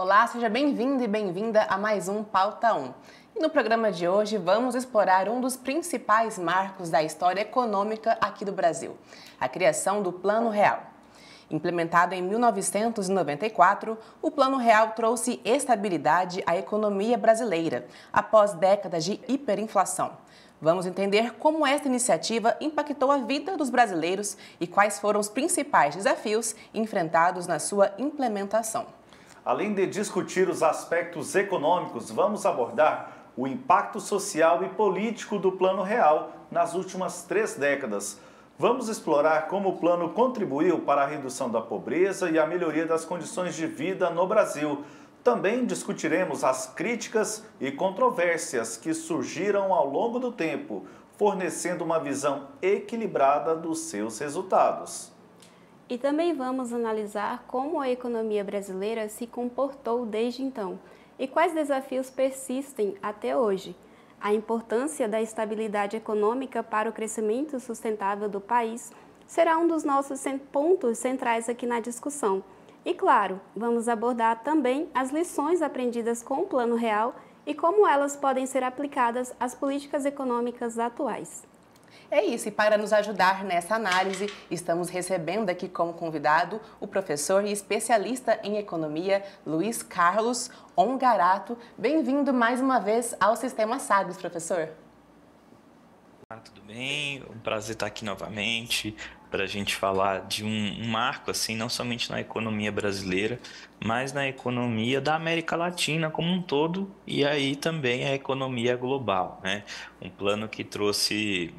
Olá, seja bem-vindo e bem-vinda a mais um Pauta 1. E no programa de hoje vamos explorar um dos principais marcos da história econômica aqui do Brasil, a criação do Plano Real. Implementado em 1994, o Plano Real trouxe estabilidade à economia brasileira, após décadas de hiperinflação. Vamos entender como esta iniciativa impactou a vida dos brasileiros e quais foram os principais desafios enfrentados na sua implementação. Além de discutir os aspectos econômicos, vamos abordar o impacto social e político do Plano Real nas últimas 3 décadas. Vamos explorar como o plano contribuiu para a redução da pobreza e a melhoria das condições de vida no Brasil. Também discutiremos as críticas e controvérsias que surgiram ao longo do tempo, fornecendo uma visão equilibrada dos seus resultados. E também vamos analisar como a economia brasileira se comportou desde então e quais desafios persistem até hoje. A importância da estabilidade econômica para o crescimento sustentável do país será um dos nossos pontos centrais aqui na discussão. E claro, vamos abordar também as lições aprendidas com o Plano Real e como elas podem ser aplicadas às políticas econômicas atuais. É isso, e para nos ajudar nessa análise, estamos recebendo aqui como convidado o professor e especialista em economia, Luiz Carlos Ongarato. Bem-vindo mais uma vez ao Sistema Sagres, professor. Tudo bem? Um prazer estar aqui novamente para a gente falar de um marco, assim, não somente na economia brasileira, mas na economia da América Latina como um todo e aí também a economia global, né? Um plano que trouxe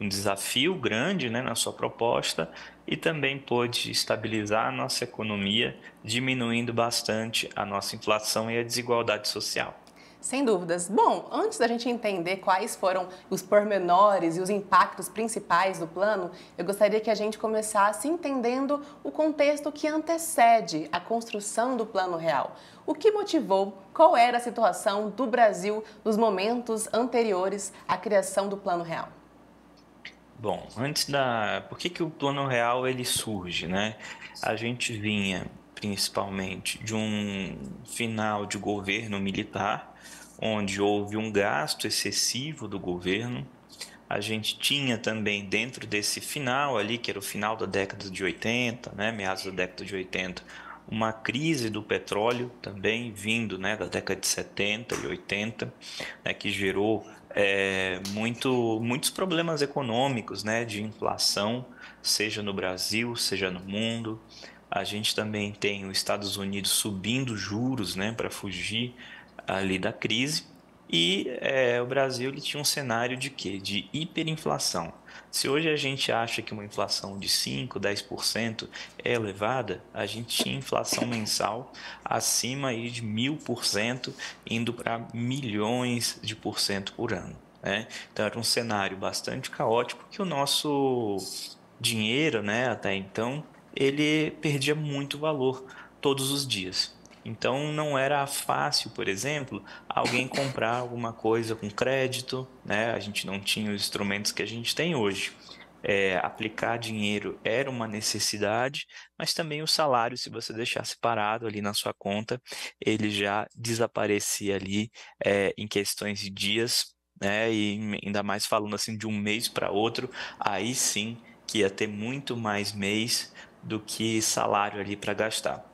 um desafio grande, né, na sua proposta e também pôde estabilizar a nossa economia, diminuindo bastante a nossa inflação e a desigualdade social. Sem dúvidas. Bom, antes da gente entender quais foram os pormenores e os impactos principais do plano, eu gostaria que a gente começasse entendendo o contexto que antecede a construção do Plano Real. O que motivou, qual era a situação do Brasil nos momentos anteriores à criação do Plano Real? Bom, por que o Plano Real ele surge, né? A gente vinha principalmente de um final de governo militar, onde houve um gasto excessivo do governo. A gente tinha também dentro desse final ali, que era o final da década de 80, né, meados da década de 80, uma crise do petróleo também vindo, né, da década de 70 e 80, né, que gerou muitos problemas econômicos, né, de inflação, seja no Brasil, seja no mundo. A gente também tem os Estados Unidos subindo juros, né, para fugir ali da crise, e o Brasil ele tinha um cenário de quê? De hiperinflação. Se hoje a gente acha que uma inflação de 5, 10% é elevada, a gente tinha inflação mensal acima aí de 1000%, indo para milhões de por cento por ano, né? Então era um cenário bastante caótico que o nosso dinheiro, né, até então, ele perdia muito valor todos os dias. Então não era fácil, por exemplo, alguém comprar alguma coisa com crédito, né? A gente não tinha os instrumentos que a gente tem hoje. Aplicar dinheiro era uma necessidade, mas também o salário, se você deixasse parado ali na sua conta, ele já desaparecia ali em questões de dias, né? E ainda mais falando assim de um mês para outro, aí sim que ia ter muito mais mês do que salário ali para gastar.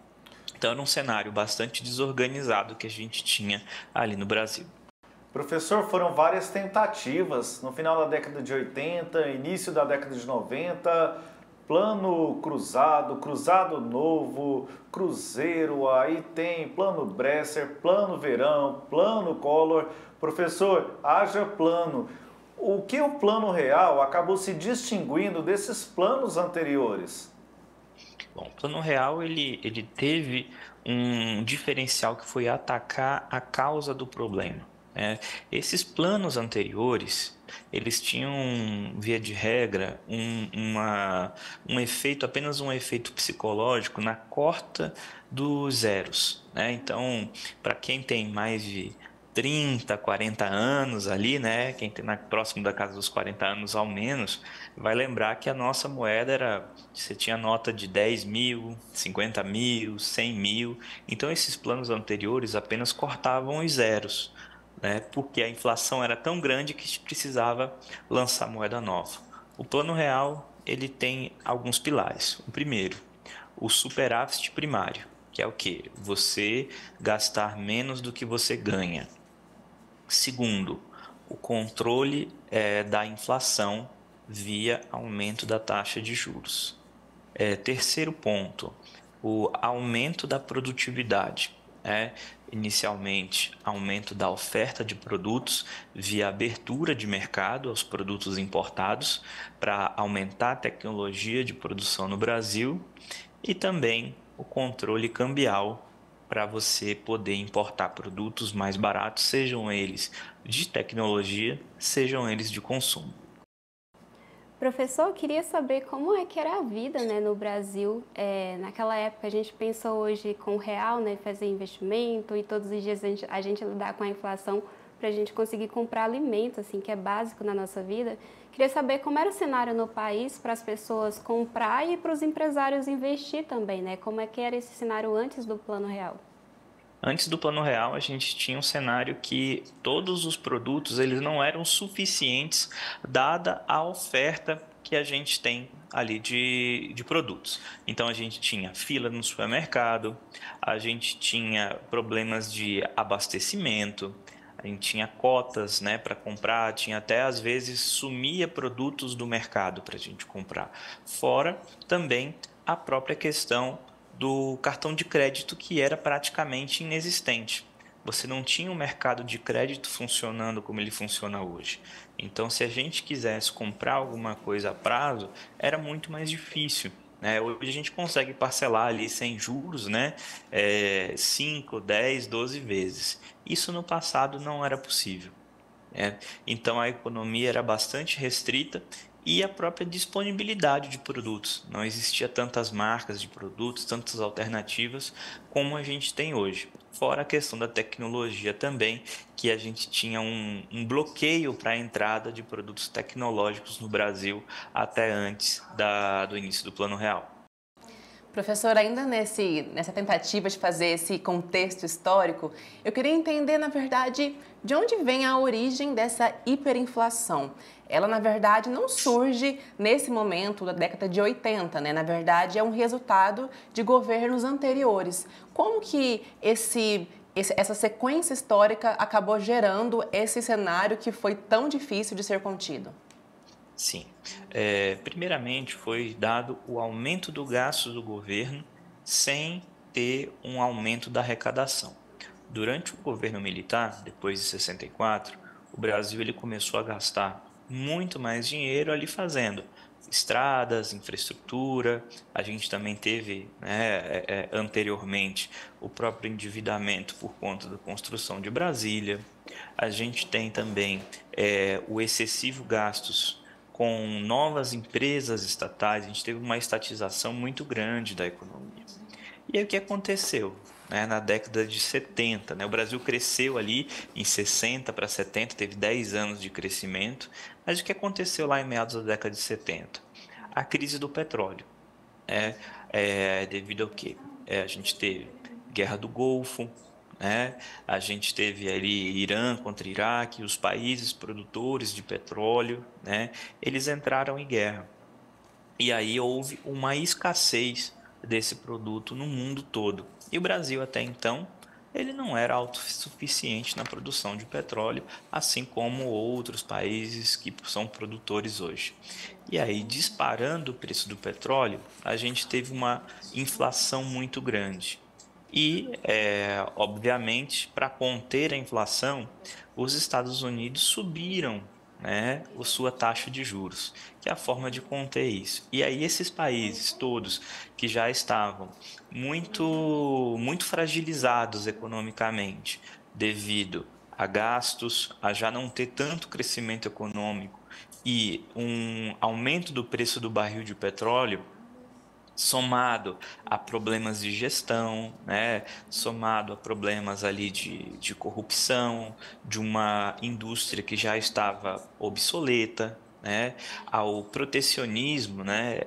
Então era um cenário bastante desorganizado que a gente tinha ali no Brasil. Professor, foram várias tentativas no final da década de 80, início da década de 90, plano cruzado, cruzado novo, cruzeiro, aí tem plano Bresser, plano verão, plano Collor. Professor, haja plano. O que o Plano Real acabou se distinguindo desses planos anteriores? Bom, o Plano Real ele teve um diferencial que foi atacar a causa do problema, né? Esses planos anteriores, eles tinham, via de regra, um efeito, apenas um efeito psicológico na corta dos zeros, né? Então, para quem tem mais de 30, 40 anos ali, né? Quem tem próximo da casa dos 40 anos ao menos, vai lembrar que a nossa moeda era, você tinha nota de 10 mil, 50 mil, 100 mil. Então esses planos anteriores apenas cortavam os zeros, né? Porque a inflação era tão grande que precisava lançar moeda nova. O Plano Real, ele tem alguns pilares. O primeiro, o superávit primário, que é o quê? Você gastar menos do que você ganha. Segundo, o controle da inflação via aumento da taxa de juros. Terceiro ponto, o aumento da produtividade. Inicialmente, aumento da oferta de produtos via abertura de mercado aos produtos importados para aumentar a tecnologia de produção no Brasil e também o controle cambial para você poder importar produtos mais baratos, sejam eles de tecnologia, sejam eles de consumo. Professor, eu queria saber como é que era a vida, né, no Brasil. Naquela época a gente pensa hoje com o real, né, fazer investimento e todos os dias a gente lidar com a inflação para a gente conseguir comprar alimento, assim, que é básico na nossa vida. Queria saber como era o cenário no país para as pessoas comprar e para os empresários investir também, né? Como é que era esse cenário antes do Plano Real? Antes do Plano Real, a gente tinha um cenário que todos os produtos eles não eram suficientes dada a oferta que a gente tem ali de produtos. Então, a gente tinha fila no supermercado, a gente tinha problemas de abastecimento, a gente tinha cotas, né, para comprar, tinha até às vezes sumia produtos do mercado para a gente comprar. Fora também a própria questão do cartão de crédito, que era praticamente inexistente. Você não tinha um mercado de crédito funcionando como ele funciona hoje. Então, se a gente quisesse comprar alguma coisa a prazo, era muito mais difícil. Hoje a gente consegue parcelar ali sem juros, né? 5, 10, 12 vezes. Isso no passado não era possível. Então a economia era bastante restrita e a própria disponibilidade de produtos. Não existia tantas marcas de produtos, tantas alternativas como a gente tem hoje. Fora a questão da tecnologia também, que a gente tinha um bloqueio para a entrada de produtos tecnológicos no Brasil até antes do início do Plano Real. Professor, ainda nessa tentativa de fazer esse contexto histórico, eu queria entender, na verdade, de onde vem a origem dessa hiperinflação. Ela, na verdade, não surge nesse momento da década de 80, né? Na verdade, é um resultado de governos anteriores. Como que essa sequência histórica acabou gerando esse cenário que foi tão difícil de ser contido? Sim. Primeiramente, foi dado o aumento do gasto do governo sem ter um aumento da arrecadação. Durante o governo militar, depois de 64, o Brasil ele começou a gastar muito mais dinheiro ali fazendo estradas, infraestrutura. A gente também teve, né, anteriormente o próprio endividamento por conta da construção de Brasília. A gente tem também o excessivo gastos com novas empresas estatais. A gente teve uma estatização muito grande da economia. E aí o que aconteceu? Na década de 70, né? O Brasil cresceu ali em 60 para 70, teve 10 anos de crescimento, mas o que aconteceu lá em meados da década de 70? A crise do petróleo. Devido ao quê? A gente teve Guerra do Golfo, a gente teve ali Irã contra Iraque, os países produtores de petróleo, eles entraram em guerra. E aí houve uma escassez desse produto no mundo todo. E o Brasil até então, ele não era autossuficiente na produção de petróleo, assim como outros países que são produtores hoje. E aí, disparando o preço do petróleo, a gente teve uma inflação muito grande. E, obviamente, para conter a inflação, os Estados Unidos subiram, a sua taxa de juros, que é a forma de conter isso. E aí esses países todos que já estavam muito fragilizados economicamente, devido a gastos, a já não ter tanto crescimento econômico e um aumento do preço do barril de petróleo, somado a problemas de gestão, né, somado a problemas ali de corrupção, de uma indústria que já estava obsoleta, né, ao protecionismo, né,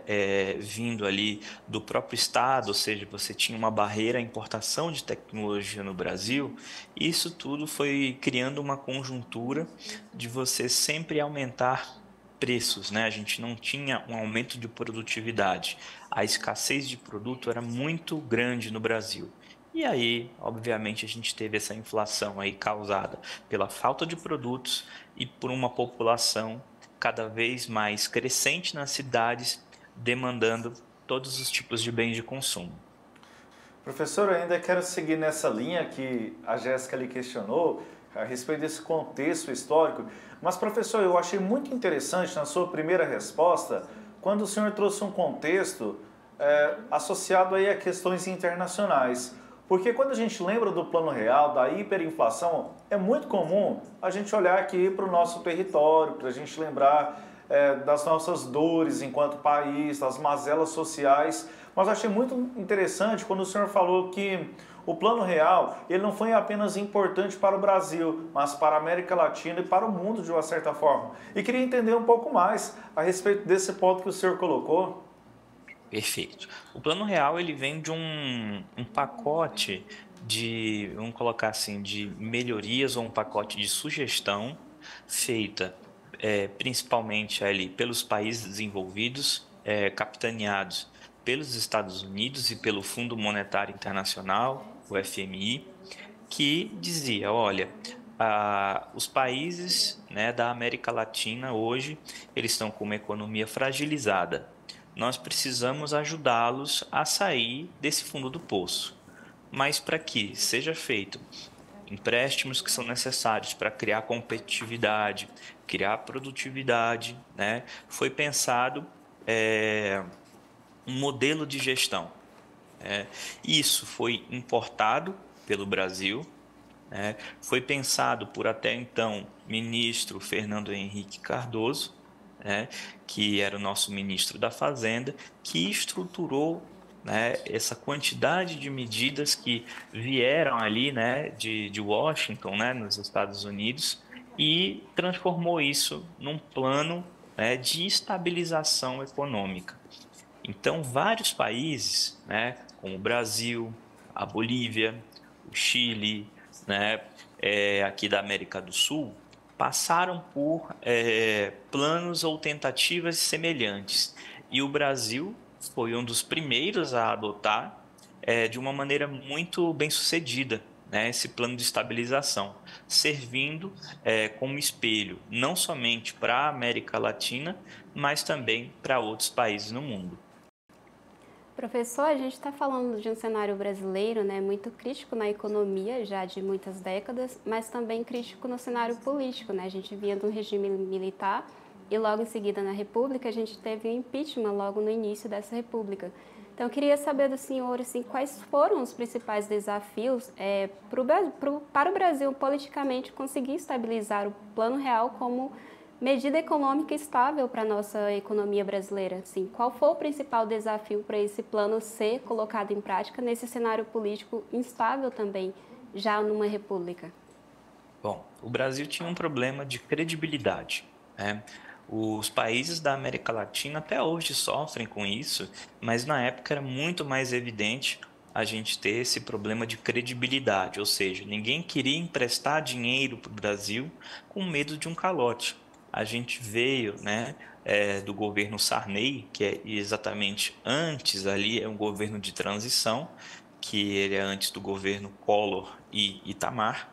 vindo ali do próprio Estado, ou seja, você tinha uma barreira à importação de tecnologia no Brasil. Isso tudo foi criando uma conjuntura de você sempre aumentar preços, né? A gente não tinha um aumento de produtividade. A escassez de produto era muito grande no Brasil. E aí, obviamente, a gente teve essa inflação aí causada pela falta de produtos e por uma população cada vez mais crescente nas cidades, demandando todos os tipos de bens de consumo. Professor, eu ainda quero seguir nessa linha que a Jéssica lhe questionou a respeito desse contexto histórico. Mas, professor, eu achei muito interessante na sua primeira resposta quando o senhor trouxe um contexto associado aí a questões internacionais. Porque quando a gente lembra do Plano Real, da hiperinflação, é muito comum a gente olhar aqui para o nosso território, para a gente lembrar das nossas dores enquanto país, das mazelas sociais. Mas eu achei muito interessante quando o senhor falou que o Plano Real ele não foi apenas importante para o Brasil, mas para a América Latina e para o mundo de uma certa forma. E queria entender um pouco mais a respeito desse ponto que o senhor colocou. Perfeito. O Plano Real ele vem de um pacote de, vamos colocar assim, de melhorias ou um pacote de sugestão feita principalmente ali pelos países desenvolvidos, capitaneados pelos Estados Unidos e pelo Fundo Monetário Internacional, o FMI, que dizia, olha, os países, né, da América Latina hoje, eles estão com uma economia fragilizada. Nós precisamos ajudá-los a sair desse fundo do poço. Mas para que seja feito empréstimos que são necessários para criar competitividade, criar produtividade, né, foi pensado um modelo de gestão. Isso foi importado pelo Brasil, foi pensado por até então ministro Fernando Henrique Cardoso, que era o nosso ministro da Fazenda, que estruturou essa quantidade de medidas que vieram ali de Washington, nos Estados Unidos, e transformou isso num plano de estabilização econômica. Então, vários países, como o Brasil, a Bolívia, o Chile, aqui da América do Sul, passaram por planos ou tentativas semelhantes. E o Brasil foi um dos primeiros a adotar de uma maneira muito bem sucedida, esse plano de estabilização, servindo como espelho não somente para a América Latina, mas também para outros países no mundo. Professor, a gente está falando de um cenário brasileiro, muito crítico na economia já de muitas décadas, mas também crítico no cenário político. A gente vinha de um regime militar e logo em seguida na República a gente teve o impeachment logo no início dessa República. Então eu queria saber do senhor quais foram os principais desafios para o Brasil politicamente conseguir estabilizar o Plano Real como medida econômica estável para a nossa economia brasileira. Qual foi o principal desafio para esse plano ser colocado em prática nesse cenário político instável também, já numa república? Bom, o Brasil tinha um problema de credibilidade. Os países da América Latina até hoje sofrem com isso, mas na época era muito mais evidente a gente ter esse problema de credibilidade, ou seja, ninguém queria emprestar dinheiro para o Brasil com medo de um calote. A gente veio do governo Sarney, que é exatamente antes ali, é um governo de transição, que ele é antes do governo Collor e Itamar,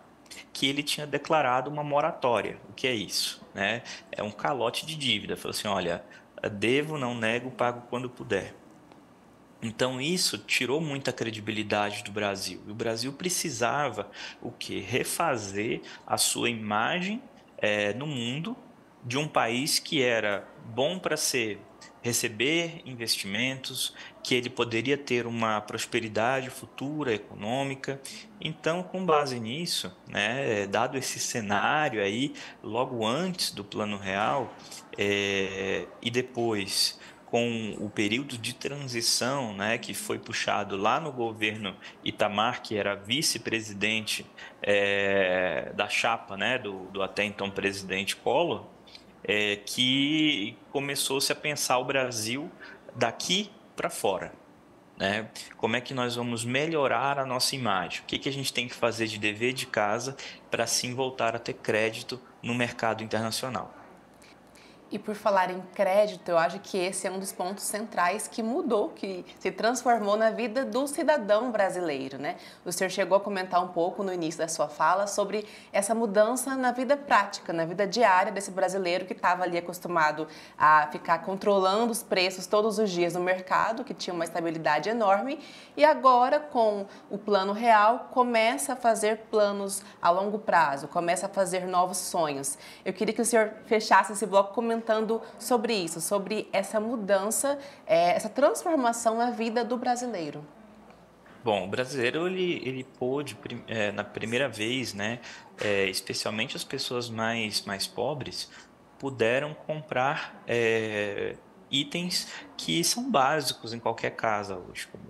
que ele tinha declarado uma moratória. O que é isso? É um calote de dívida. Falou assim, olha, devo, não nego, pago quando puder. Então isso tirou muita credibilidade do Brasil. E o Brasil precisava refazer a sua imagem no mundo, de um país que era bom para receber investimentos, que ele poderia ter uma prosperidade futura econômica. Então, com base nisso, dado esse cenário aí, logo antes do Plano Real e depois com o período de transição, né, que foi puxado lá no governo Itamar, que era vice-presidente da chapa, né, do até então presidente Collor, que começou-se a pensar o Brasil daqui para fora. Né? Como é que nós vamos melhorar a nossa imagem? O que a gente tem que fazer de dever de casa para assim voltar a ter crédito no mercado internacional? E por falar em crédito, eu acho que esse é um dos pontos centrais que mudou, que se transformou na vida do cidadão brasileiro, né? O senhor chegou a comentar um pouco no início da sua fala sobre essa mudança na vida prática, na vida diária desse brasileiro que estava ali acostumado a ficar controlando os preços todos os dias no mercado, que tinha uma estabilidade enorme, e agora com o Plano Real começa a fazer planos a longo prazo, começa a fazer novos sonhos. Eu queria que o senhor fechasse esse bloco comentando sobre isso, sobre essa mudança, essa transformação na vida do brasileiro. Bom, o brasileiro ele pôde, na primeira vez, né, especialmente as pessoas mais pobres, puderam comprar itens que são básicos em qualquer casa hoje, como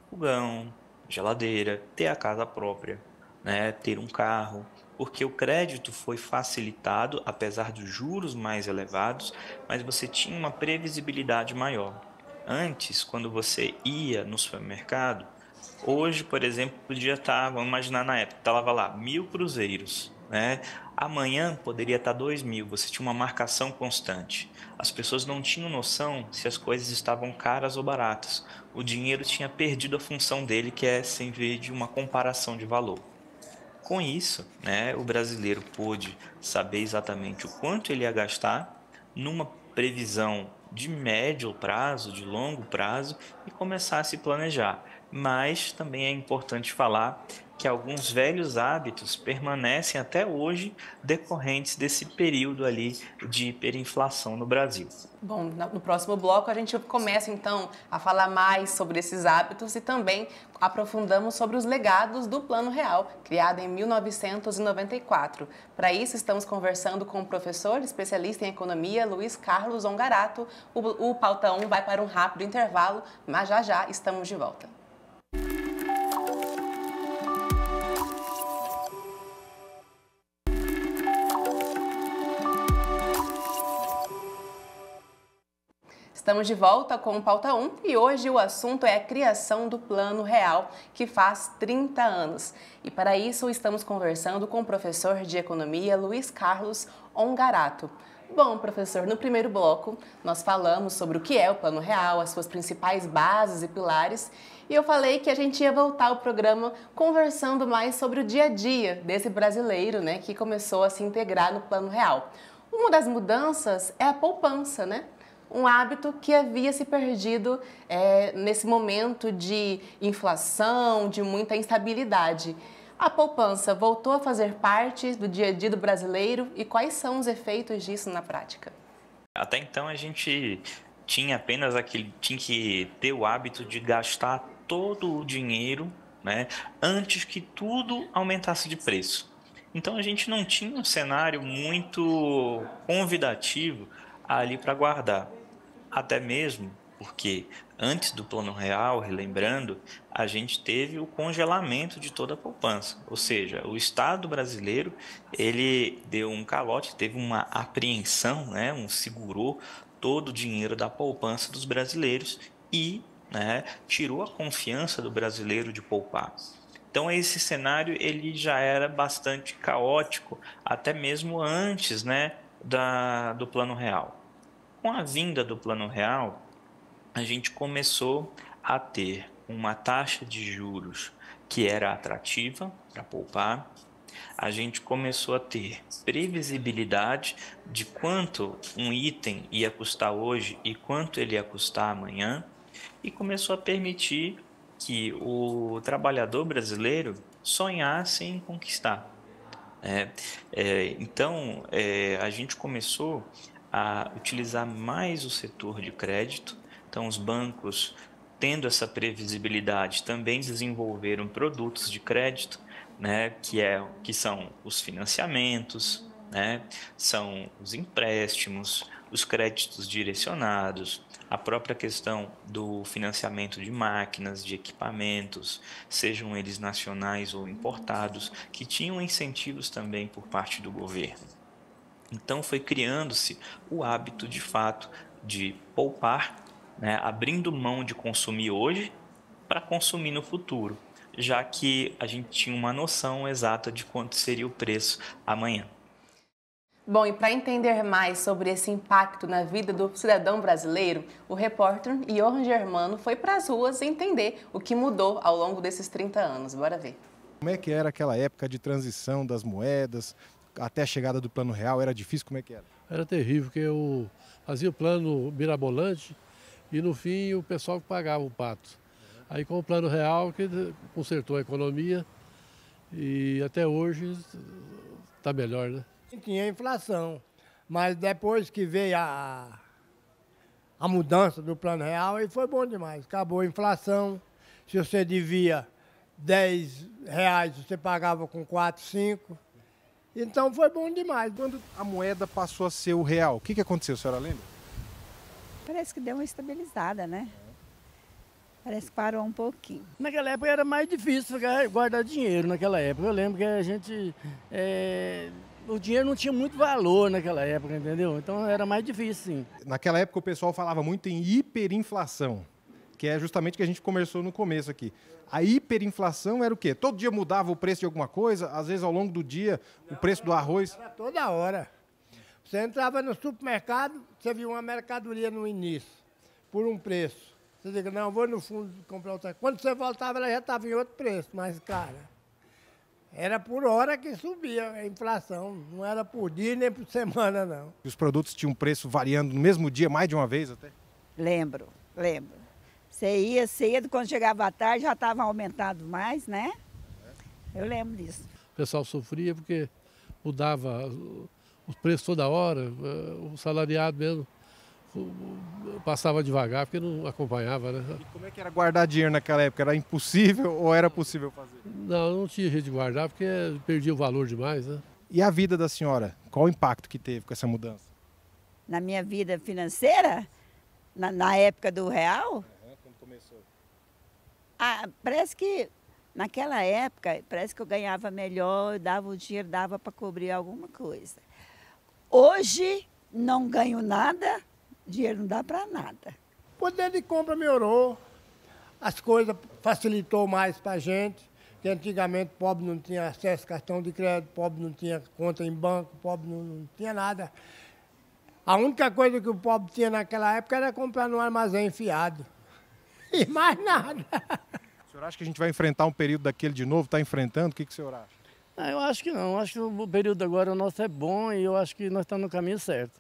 fogão, geladeira, ter a casa própria, né, ter um carro, porque o crédito foi facilitado, apesar dos juros mais elevados, mas você tinha uma previsibilidade maior. Antes, quando você ia no supermercado, hoje, por exemplo, podia estar, vamos imaginar na época, estava lá 1.000 cruzeiros, né? Amanhã poderia estar 2.000, você tinha uma marcação constante. As pessoas não tinham noção se as coisas estavam caras ou baratas. O dinheiro tinha perdido a função dele, que é servir de uma comparação de valor. Com isso, né, o brasileiro pôde saber exatamente o quanto ele ia gastar numa previsão de médio prazo, de longo prazo e começar a se planejar. Mas também é importante falar que alguns velhos hábitos permanecem até hoje decorrentes desse período ali de hiperinflação no Brasil. Bom, no próximo bloco a gente começa então a falar mais sobre esses hábitos e também aprofundamos sobre os legados do Plano Real, criado em 1994. Para isso estamos conversando com o professor especialista em economia, Luiz Carlos Ongarato. O Pauta 1 vai para um rápido intervalo, mas já estamos de volta. Estamos de volta com o Pauta 1 e hoje o assunto é a criação do Plano Real, que faz 30 anos. E para isso estamos conversando com o professor de Economia Luiz Carlos Ongarato. Bom, professor, no primeiro bloco nós falamos sobre o que é o Plano Real, as suas principais bases e pilares, e eu falei que a gente ia voltar ao programa conversando mais sobre o dia a dia desse brasileiro, né, que começou a se integrar no Plano Real. Uma das mudanças é a poupança, né? Um hábito que havia se perdido nesse momento de inflação, de muita instabilidade. A poupança voltou a fazer parte do dia a dia do brasileiro e quais são os efeitos disso na prática? Até então a gente tinha apenas tinha que ter o hábito de gastar todo o dinheiro, né, antes que tudo aumentasse de preço. Então a gente não tinha um cenário muito convidativo ali para guardar. Até mesmo porque antes do Plano Real, relembrando, a gente teve o congelamento de toda a poupança. Ou seja, o Estado brasileiro ele deu um calote, teve uma apreensão, né, segurou todo o dinheiro da poupança dos brasileiros e, né, tirou a confiança do brasileiro de poupar. Então esse cenário ele já era bastante caótico, até mesmo antes, né, do Plano Real. Com a vinda do Plano Real, a gente começou a ter uma taxa de juros que era atrativa para poupar. A gente começou a ter previsibilidade de quanto um item ia custar hoje e quanto ele ia custar amanhã. E começou a permitir que o trabalhador brasileiro sonhasse em conquistar. Então, a gente começou a utilizar mais o setor de crédito. Então, os bancos, tendo essa previsibilidade, também desenvolveram produtos de crédito, né, que são os financiamentos, né, são os empréstimos, os créditos direcionados, a própria questão do financiamento de máquinas, de equipamentos, sejam eles nacionais ou importados, que tinham incentivos também por parte do governo. Então foi criando-se o hábito de fato de poupar, né, abrindo mão de consumir hoje para consumir no futuro, já que a gente tinha uma noção exata de quanto seria o preço amanhã. Bom, e para entender mais sobre esse impacto na vida do cidadão brasileiro, o repórter Johan Germano foi para as ruas entender o que mudou ao longo desses 30 anos. Bora ver. Como é que era aquela época de transição das moedas, até a chegada do Plano Real? Era difícil? Como é que era? Era terrível, porque eu fazia o plano mirabolante e no fim o pessoal que pagava o pato. Aí com o Plano Real que consertou a economia e até hoje está melhor, né? Tinha inflação, mas depois que veio a mudança do Plano Real, aí foi bom demais. Acabou a inflação, se você devia R$10, você pagava com 4, 5. Então foi bom demais. Quando a moeda passou a ser o real, o que aconteceu, a senhora lembra? Parece que deu uma estabilizada, né? Parece que parou um pouquinho. Naquela época era mais difícil guardar dinheiro naquela época. Eu lembro que a gente... o dinheiro não tinha muito valor naquela época, entendeu? Então era mais difícil, sim. Naquela época o pessoal falava muito em hiperinflação, que é justamente o que a gente conversou no começo aqui. A hiperinflação era o quê? Todo dia mudava o preço de alguma coisa, às vezes ao longo do dia o preço do arroz... Era toda hora. Você entrava no supermercado, você viu uma mercadoria no início, por um preço. Você diz, não, vou no fundo comprar outra. Quando você voltava, ela já estava em outro preço, mais cara. Era por hora que subia a inflação, não era por dia nem por semana, não. Os produtos tinham preço variando no mesmo dia, mais de uma vez até? Lembro. Você ia cedo, quando chegava à tarde já estava aumentado mais, né? Eu lembro disso. O pessoal sofria porque mudava os preços toda hora, o salariado mesmo passava devagar porque não acompanhava, né? E como é que era guardar dinheiro naquela época? Era impossível ou era possível fazer? Não tinha jeito de guardar porque perdia o valor demais, né? E a vida da senhora? Qual o impacto que teve com essa mudança? Na minha vida financeira, na época do real, Quando começou? parece que naquela época, parece que eu ganhava melhor, dava o dinheiro, dava para cobrir alguma coisa. Hoje, não ganho nada, dinheiro não dá para nada. O poder de compra melhorou, as coisas facilitou mais para a gente, que antigamente pobre não tinha acesso a cartão de crédito, pobre não tinha conta em banco, pobre não tinha nada. A única coisa que o pobre tinha naquela época era comprar no armazém enfiado. E mais nada. O senhor acha que a gente vai enfrentar um período daquele de novo? Está enfrentando? O que o senhor acha? Eu acho que não. Acho que o período agora nosso é bom e eu acho que nós estamos no caminho certo.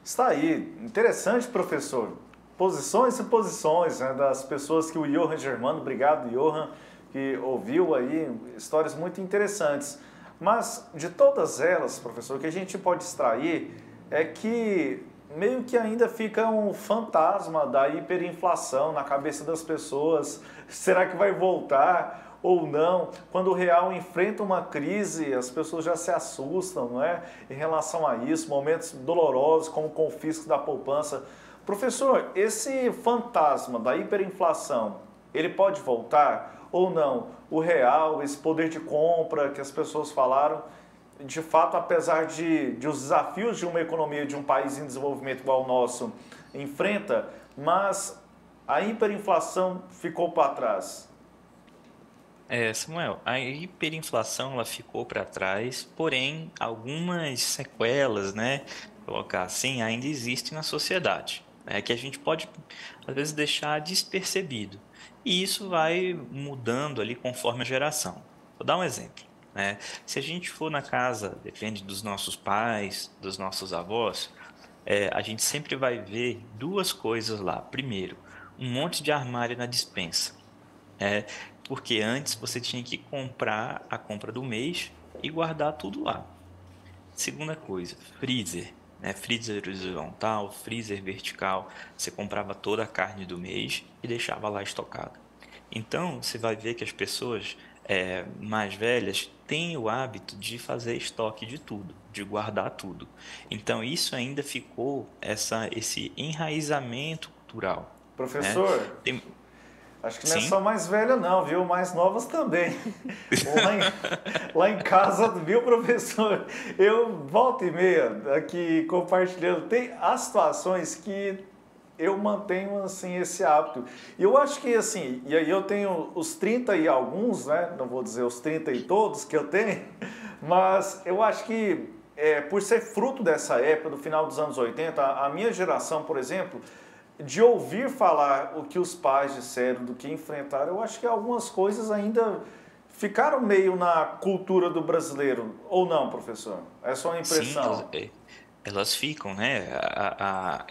Está aí, interessante, professor. Posições e posições, né, das pessoas que o Johan Germano, obrigado, Johan, que ouviu aí histórias muito interessantes. Mas de todas elas, professor, o que a gente pode extrair é que meio que ainda fica um fantasma da hiperinflação na cabeça das pessoas. Será que vai voltar ou não? Quando o real enfrenta uma crise, as pessoas já se assustam, não é? Em relação a isso, momentos dolorosos como o confisco da poupança. Professor, esse fantasma da hiperinflação, ele pode voltar ou não? O real, esse poder de compra que as pessoas falaram, de fato, apesar de os desafios de uma economia de um país em desenvolvimento igual ao nosso enfrenta, mas a hiperinflação ficou para trás. Samuel, a hiperinflação ela ficou para trás, porém algumas sequelas, né, colocar assim, ainda existem na sociedade, que a gente pode às vezes deixar despercebido. E isso vai mudando ali conforme a geração. Vou dar um exemplo. Se a gente for na casa, depende dos nossos pais, dos nossos avós, a gente sempre vai ver duas coisas lá. Primeiro, um monte de armário na despensa. Porque antes você tinha que comprar a compra do mês e guardar tudo lá. Segunda coisa, freezer. Freezer horizontal, freezer vertical. Você comprava toda a carne do mês e deixava lá estocada. Então, você vai ver que as pessoas mais velhas têm o hábito de fazer estoque de tudo, de guardar tudo. Então, isso ainda ficou esse enraizamento cultural. Professor, Né? acho que não é Sim? só mais velha não, viu? Mais novas também. Lá em casa, viu, professor? Eu, volta e meia, aqui compartilhando, tem as situações que eu mantenho, assim, esse hábito. E eu acho que, assim, e aí eu tenho os 30 e alguns, né? Não vou dizer os 30 e todos que eu tenho, mas eu acho que, por ser fruto dessa época, do final dos anos 80, a minha geração, por exemplo, de ouvir falar o que os pais disseram, do que enfrentaram, eu acho que algumas coisas ainda ficaram meio na cultura do brasileiro. Ou não, professor? É só uma impressão. Sim, elas ficam, né?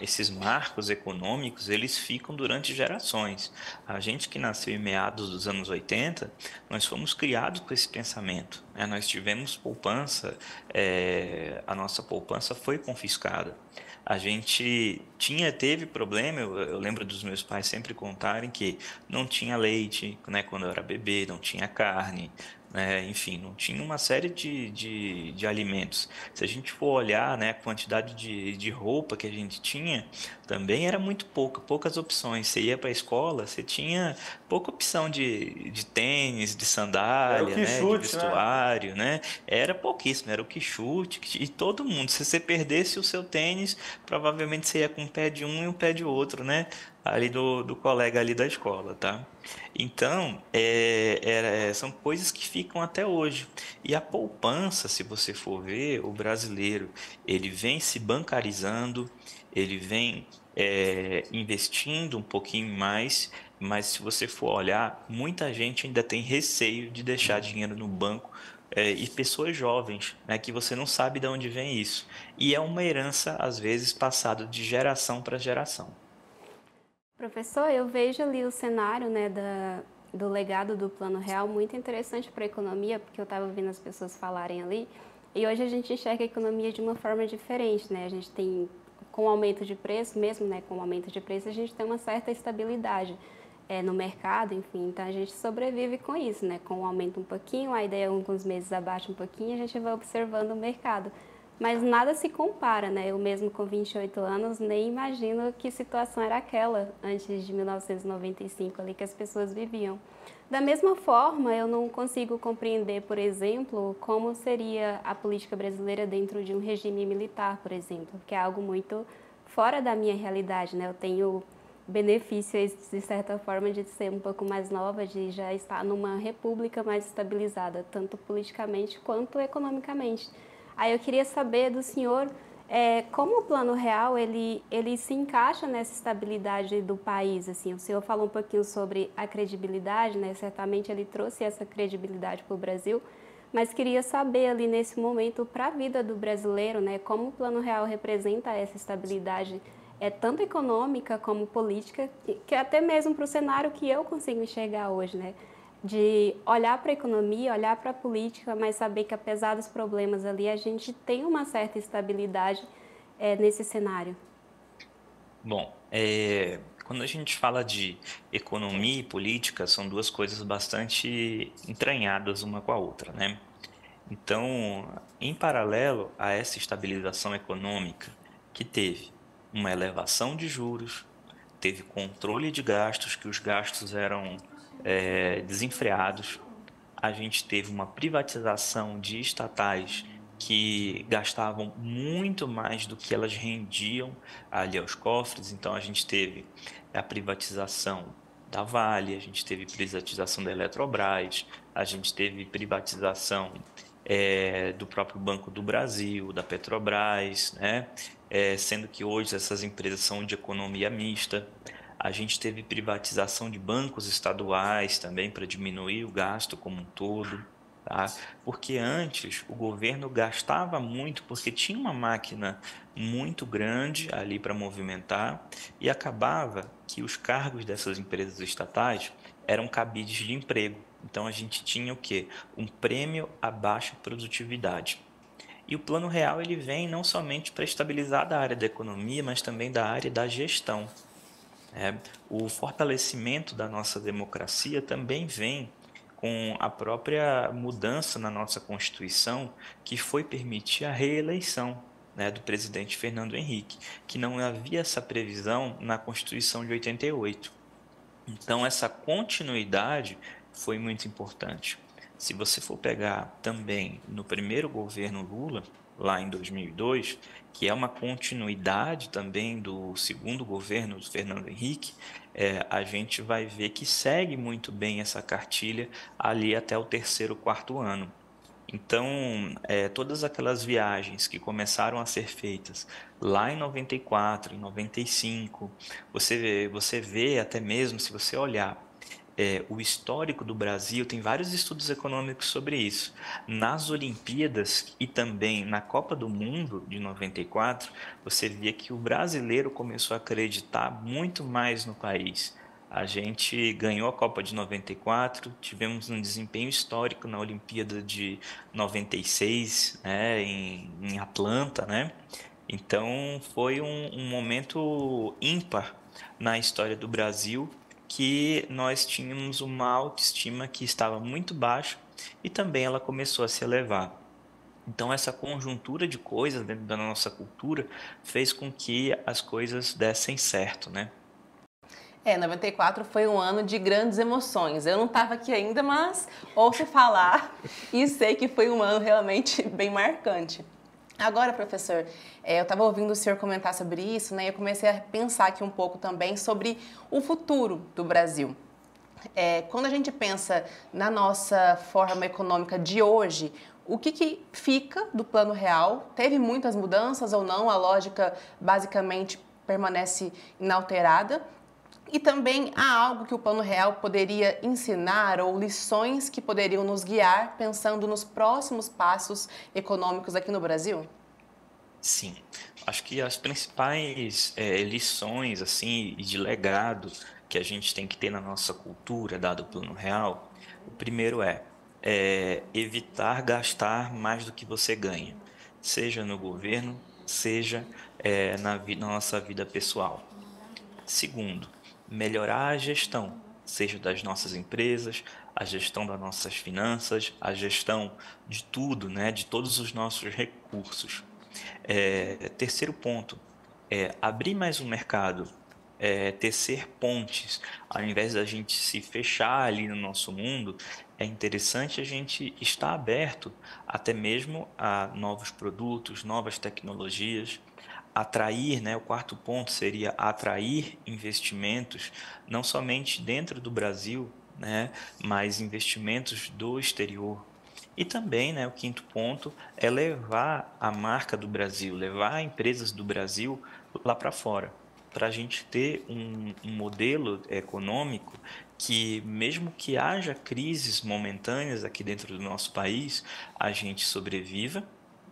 Esses marcos econômicos, eles ficam durante gerações. A gente que nasceu em meados dos anos 80, nós fomos criados com esse pensamento, né? Nós tivemos poupança, a nossa poupança foi confiscada. A gente teve problema, eu lembro dos meus pais sempre contarem que não tinha leite, né, quando eu era bebê, não tinha carne, né, enfim, não tinha uma série de alimentos. Se a gente for olhar, né, a quantidade de roupa que a gente tinha, também era muito poucas opções. Você ia para a escola, você tinha pouca opção de tênis, de Era o sandália, que né, de chute, né? vestuário, né? Era pouquíssimo, era o que chute, e todo mundo. Se você perdesse o seu tênis, provavelmente você ia com um pé de um e um pé de outro, né? Ali do colega ali da escola, tá? Então, são coisas que ficam até hoje. E a poupança, se você for ver, o brasileiro, ele vem se bancarizando, ele vem investindo um pouquinho mais, mas se você for olhar, muita gente ainda tem receio de deixar dinheiro no banco, e pessoas jovens, né, que você não sabe de onde vem isso. E é uma herança, às vezes, passada de geração para geração. Professor, eu vejo ali o cenário, né, do legado do Plano Real muito interessante para a economia, porque eu estava ouvindo as pessoas falarem ali, e hoje a gente enxerga a economia de uma forma diferente, né? A gente tem, com o aumento de preço, mesmo, né, com o aumento de preço, a gente tem uma certa estabilidade no mercado, enfim, então a gente sobrevive com isso, né? Com o aumento um pouquinho, a ideia alguns meses abaixa um pouquinho, a gente vai observando o mercado. Mas nada se compara, né? Eu mesmo com 28 anos nem imagino que situação era aquela antes de 1995 ali que as pessoas viviam. Da mesma forma, eu não consigo compreender, por exemplo, como seria a política brasileira dentro de um regime militar, por exemplo, que é algo muito fora da minha realidade, né? Eu tenho benefícios, de certa forma, de ser um pouco mais nova, de já estar numa república mais estabilizada, tanto politicamente quanto economicamente. Aí eu queria saber do senhor como o Plano Real ele se encaixa nessa estabilidade do país. Assim, o senhor falou um pouquinho sobre a credibilidade, né? Certamente ele trouxe essa credibilidade para o Brasil, mas queria saber ali nesse momento para a vida do brasileiro, né? Como o Plano Real representa essa estabilidade, tanto econômica como política, que até mesmo para o cenário que eu consigo enxergar hoje, né? De olhar para a economia, olhar para a política, mas saber que apesar dos problemas ali, a gente tem uma certa estabilidade nesse cenário. Bom, quando a gente fala de economia e política, são duas coisas bastante entranhadas uma com a outra, né? Então, em paralelo a essa estabilização econômica que teve uma elevação de juros, teve controle de gastos, que os gastos eram desenfreados. A gente teve uma privatização de estatais que gastavam muito mais do que elas rendiam ali aos cofres. Então a gente teve a privatização da Vale, a gente teve privatização da Eletrobras, a gente teve privatização do próprio Banco do Brasil, da Petrobras, né? Sendo que hoje essas empresas são de economia mista. A gente teve privatização de bancos estaduais também para diminuir o gasto como um todo, tá? Porque antes o governo gastava muito porque tinha uma máquina muito grande ali para movimentar e acabava que os cargos dessas empresas estatais eram cabides de emprego. Então a gente tinha o quê? Um prêmio à baixa produtividade. E o Plano Real ele vem não somente para estabilizar da área da economia, mas também da área da gestão. O fortalecimento da nossa democracia também vem com a própria mudança na nossa Constituição, que foi permitir a reeleição, né, do presidente Fernando Henrique, que não havia essa previsão na Constituição de 88. Então, essa continuidade foi muito importante. Se você for pegar também no primeiro governo Lula, lá em 2002, que é uma continuidade também do segundo governo do Fernando Henrique, a gente vai ver que segue muito bem essa cartilha ali até o terceiro, quarto ano. Então, todas aquelas viagens que começaram a ser feitas lá em 94, em 95, você vê até mesmo, se você olhar o histórico do Brasil, tem vários estudos econômicos sobre isso. Nas Olimpíadas e também na Copa do Mundo de 94, você via que o brasileiro começou a acreditar muito mais no país. A gente ganhou a Copa de 94, tivemos um desempenho histórico na Olimpíada de 96, né, em Atlanta, né? Então foi um momento ímpar na história do Brasil, que nós tínhamos uma autoestima que estava muito baixa e também ela começou a se elevar. Então essa conjuntura de coisas dentro da nossa cultura fez com que as coisas dessem certo, né? 94 foi um ano de grandes emoções. Eu não estava aqui ainda, mas ouço falar e sei que foi um ano realmente bem marcante. Agora, professor, eu estava ouvindo o senhor comentar sobre isso, né? E eu comecei a pensar aqui um pouco também sobre o futuro do Brasil. Quando a gente pensa na nossa forma econômica de hoje, o que fica do Plano Real? Teve muitas mudanças ou não? A lógica basicamente permanece inalterada? E também há algo que o Plano Real poderia ensinar ou lições que poderiam nos guiar pensando nos próximos passos econômicos aqui no Brasil? Sim, acho que as principais lições assim, e de legado que a gente tem que ter na nossa cultura, dado o Plano Real, o primeiro é evitar gastar mais do que você ganha, seja no governo, seja na nossa vida pessoal. Segundo, melhorar a gestão, seja das nossas empresas, a gestão das nossas finanças, a gestão de tudo, né, de todos os nossos recursos. Terceiro ponto, abrir mais o mercado, tecer pontes, ao invés da gente se fechar ali no nosso mundo, é interessante a gente estar aberto até mesmo a novos produtos, novas tecnologias, atrair, né, o quarto ponto seria atrair investimentos, não somente dentro do Brasil, né, mas investimentos do exterior. E também, né, o quinto ponto é levar a marca do Brasil, levar empresas do Brasil lá para fora, para a gente ter um modelo econômico que, mesmo que haja crises momentâneas aqui dentro do nosso país, a gente sobreviva,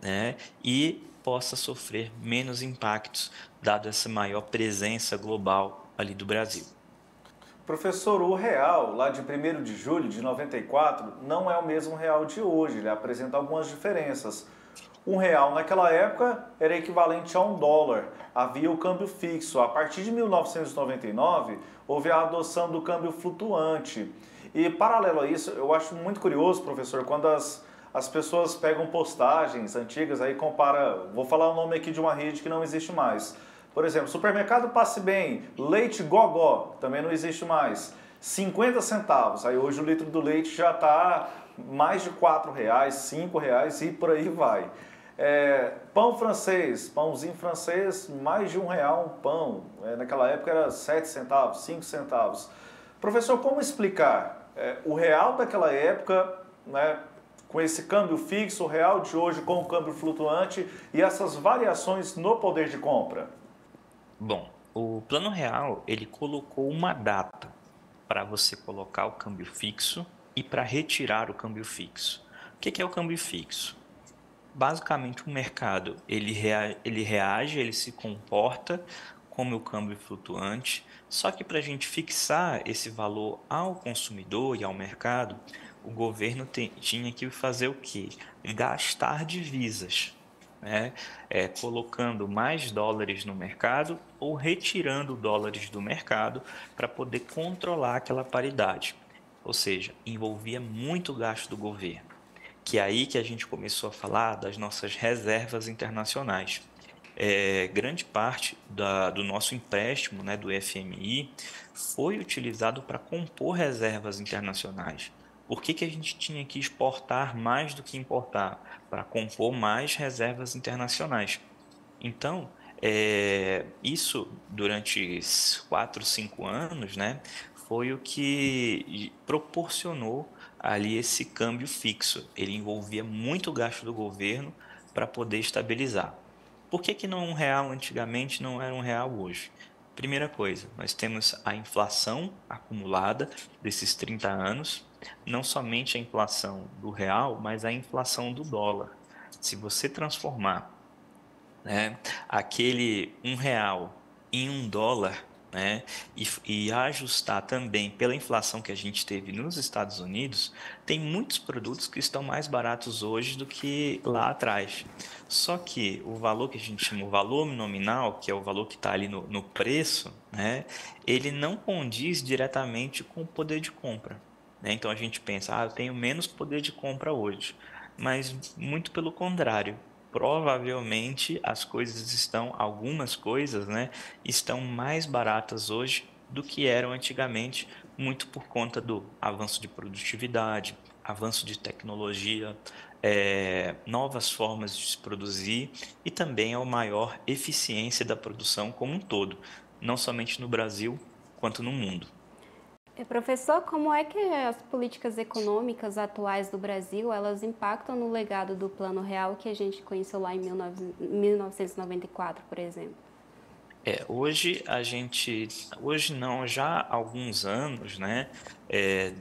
né, e possa sofrer menos impactos, dado essa maior presença global ali do Brasil. Professor, o real, lá de 1º de julho de 94, não é o mesmo real de hoje, ele apresenta algumas diferenças. Um real naquela época era equivalente a $1, havia o câmbio fixo. A partir de 1999, houve a adoção do câmbio flutuante. E, paralelo a isso, eu acho muito curioso, professor, quando as pessoas pegam postagens antigas, aí compara, vou falar o nome aqui de uma rede que não existe mais. Por exemplo, supermercado Passe Bem, leite Gogó, também não existe mais. 50 centavos, aí hoje o litro do leite já está mais de R$4, R$5 e por aí vai. Pão francês, pãozinho francês, mais de R$1 um pão. Naquela época era 7 centavos, 5 centavos. Professor, como explicar o real daquela época, né, com esse câmbio fixo, o real de hoje com o câmbio flutuante e essas variações no poder de compra? Bom, o Plano Real, ele colocou uma data para você colocar o câmbio fixo e para retirar o câmbio fixo. O que é o câmbio fixo? Basicamente, o mercado ele reage, ele se comporta como o câmbio flutuante, só que para a gente fixar esse valor ao consumidor e ao mercado, o governo tinha que fazer o quê? Gastar divisas, né? Colocando mais dólares no mercado ou retirando dólares do mercado para poder controlar aquela paridade. ou seja, envolvia muito gasto do governo, que é aí que a gente começou a falar das nossas reservas internacionais. Grande parte do nosso empréstimo, né, do FMI, foi utilizado para compor reservas internacionais. Por que a gente tinha que exportar mais do que importar? Para compor mais reservas internacionais. Então, isso durante 4, 5 anos, né, foi o que proporcionou ali esse câmbio fixo. Ele envolvia muito gasto do governo para poder estabilizar. Por que não um real antigamente não era um real hoje? Primeira coisa, nós temos a inflação acumulada desses 30 anos, não somente a inflação do real, mas a inflação do dólar. Se você transformar, né, aquele R$1 em $1, né, e ajustar também pela inflação que a gente teve nos Estados Unidos, tem muitos produtos que estão mais baratos hoje do que lá atrás. Só que o valor que a gente chama o valor nominal, que é o valor que está ali no preço, né, ele não condiz diretamente com o poder de compra. Né? Então a gente pensa, eu tenho menos poder de compra hoje, mas muito pelo contrário. Provavelmente algumas coisas, né, estão mais baratas hoje do que eram antigamente, muito por conta do avanço de produtividade, avanço de tecnologia, novas formas de se produzir e também a maior eficiência da produção como um todo, não somente no Brasil quanto no mundo. Professor, como é que as políticas econômicas atuais do Brasil, elas impactam no legado do Plano Real que a gente conheceu lá em 1994, por exemplo? Hoje não, já há alguns anos, né,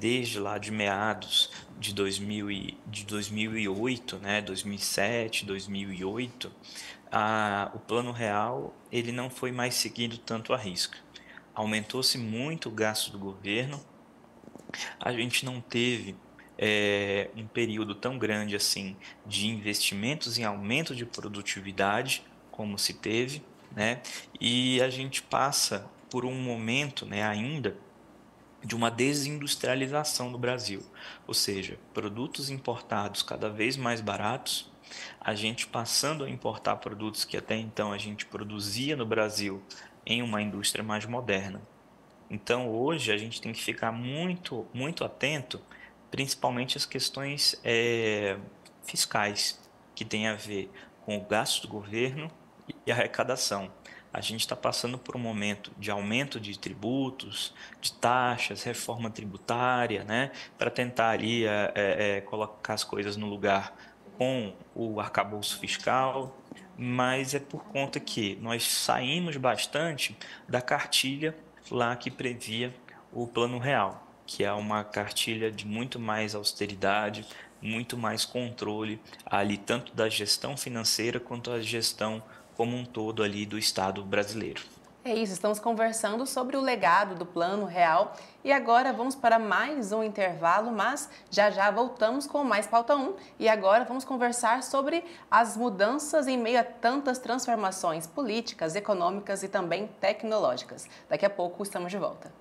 desde lá de meados de 2008, né, 2007, 2008, o Plano Real ele não foi mais seguido tanto à risca. Aumentou-se muito o gasto do governo, a gente não teve um período tão grande assim de investimentos em aumento de produtividade como se teve, né? E a gente passa por um momento, né, ainda de uma desindustrialização do Brasil, ou seja, produtos importados cada vez mais baratos, a gente passando a importar produtos que até então a gente produzia no Brasil em uma indústria mais moderna. Então, hoje, a gente tem que ficar muito, muito atento, principalmente às questões fiscais, que tem a ver com o gasto do governo e a arrecadação. A gente está passando por um momento de aumento de tributos, de taxas, reforma tributária, né, para tentar ali colocar as coisas no lugar com o arcabouço fiscal, mas é por conta que nós saímos bastante da cartilha lá que previa o Plano Real, que é uma cartilha de muito mais austeridade, muito mais controle ali tanto da gestão financeira quanto a gestão como um todo ali do Estado brasileiro. É isso, estamos conversando sobre o legado do Plano Real e agora vamos para mais um intervalo, mas já voltamos com mais Pauta 1 e agora vamos conversar sobre as mudanças em meio a tantas transformações políticas, econômicas e também tecnológicas. Daqui a pouco estamos de volta.